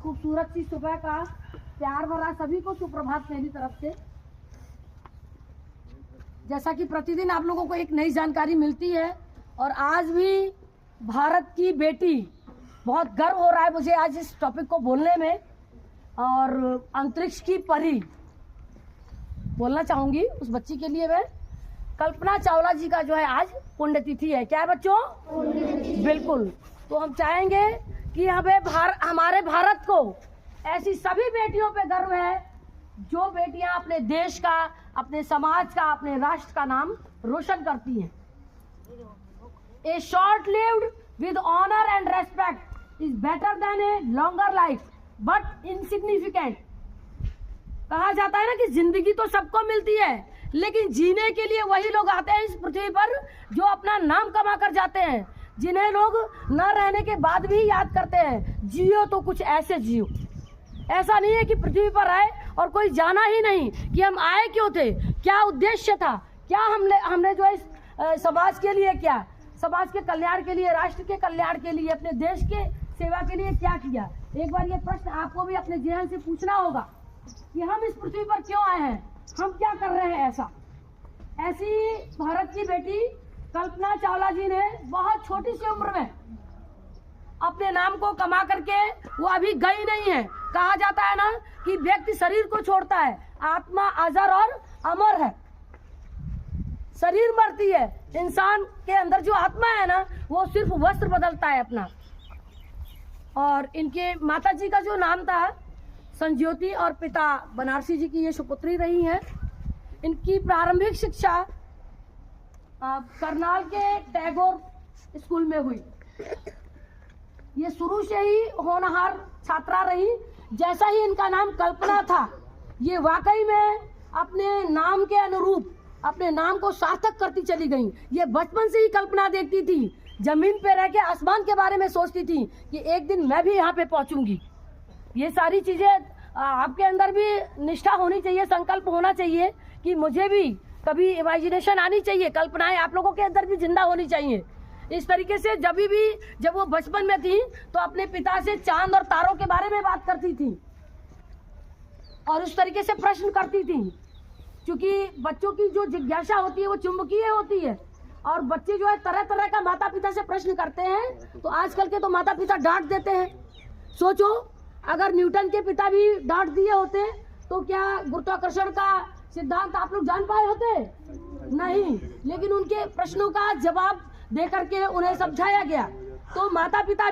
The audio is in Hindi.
खूबसूरत सी सुबह का प्यार भरा सभी को सुप्रभात मेरी तरफ से। जैसा कि प्रतिदिन आप लोगों को एक नई जानकारी मिलती है और आज भी भारत की बेटी, बहुत गर्व हो रहा है मुझे आज इस टॉपिक को बोलने में। और अंतरिक्ष की परी बोलना चाहूँगी उस बच्ची के लिए। मैं कल्पना चावला जी का जो है आज पुण्यतिथि है। क्या है बच्चों? बिल्कुल। तो हम चाहेंगे कि हमारे भारत को ऐसी सभी बेटियों पे गर्व है जो बेटियां अपने देश का, अपने समाज का, अपने राष्ट्र का नाम रोशन करती हैं। A short lived with honour and respect is better than a longer life but insignificant. कहा जाता है ना कि जिंदगी तो सबको मिलती है, लेकिन जीने के लिए वही लोग आते हैं इस पृथ्वी पर जो अपना नाम कमा कर जाते हैं, जिन्हें लोग न रहने के बाद भी याद करते हैं। जियो तो कुछ ऐसे जियो। ऐसा नहीं है कि पृथ्वी पर आए और कोई जाना ही नहीं कि हम आए क्यों थे, क्या उद्देश्य था, क्या हमने जो है समाज के लिए, क्या समाज के कल्याण के लिए, राष्ट्र के कल्याण के लिए, अपने देश के सेवा के लिए क्या किया। एक बार ये प्रश्न आपको भी अपने जहन से पूछना होगा कि हम इस पृथ्वी पर क्यों आए हैं, हम क्या कर रहे हैं। ऐसी भारत की बेटी कल्पना चावला जी ने बहुत छोटी सी उम्र में अपने नाम को कमा करके वो अभी गई नहीं है। कहा जाता है ना कि व्यक्ति शरीर को छोड़ता है, आत्मा अजर और अमर है। शरीर मरती है, इंसान के अंदर जो आत्मा है ना वो सिर्फ वस्त्र बदलता है अपना। और इनके माता जी का जो नाम था संज्योति और पिता बनारसी जी की ये सुपुत्री रही हैं। इनकी प्रारंभिक शिक्षा करनाल के टैगोर स्कूल में हुई। ये शुरू से ही होनहार छात्रा रही। जैसा ही इनका नाम कल्पना था, ये वाकई में अपने नाम के अनुरूप अपने नाम को सार्थक करती चली गई। ये बचपन से ही कल्पना देखती थी, जमीन पे रह के आसमान के बारे में सोचती थी कि एक दिन मैं भी यहाँ पे पहुँचूंगी। ये सारी चीजें आपके अंदर भी निष्ठा होनी चाहिए, संकल्प होना चाहिए कि मुझे भी कभी इमेजिनेशन आनी चाहिए, कल्पनाएं आप लोगों के अंदर भी जिंदा होनी चाहिए। इस तरीके से जब वो बचपन में थी तो अपने पिता से चांद और तारों के बारे में बात करती थी और उस तरीके से प्रश्न करती थी। क्योंकि बच्चों की जो जिज्ञासा होती है वो चुंबकीय होती है और बच्चे जो है तरह तरह का माता पिता से प्रश्न करते हैं। तो आजकल के तो माता पिता डांट देते हैं। सोचो अगर न्यूटन के पिता भी डांट दिए होते तो क्या गुरुत्वाकर्षण का सिद्धांत आप लोग जान पाए होते? नहीं। लेकिन उनके प्रश्नों का जवाब दे करके उन्हें समझाया गया। तो माता पिता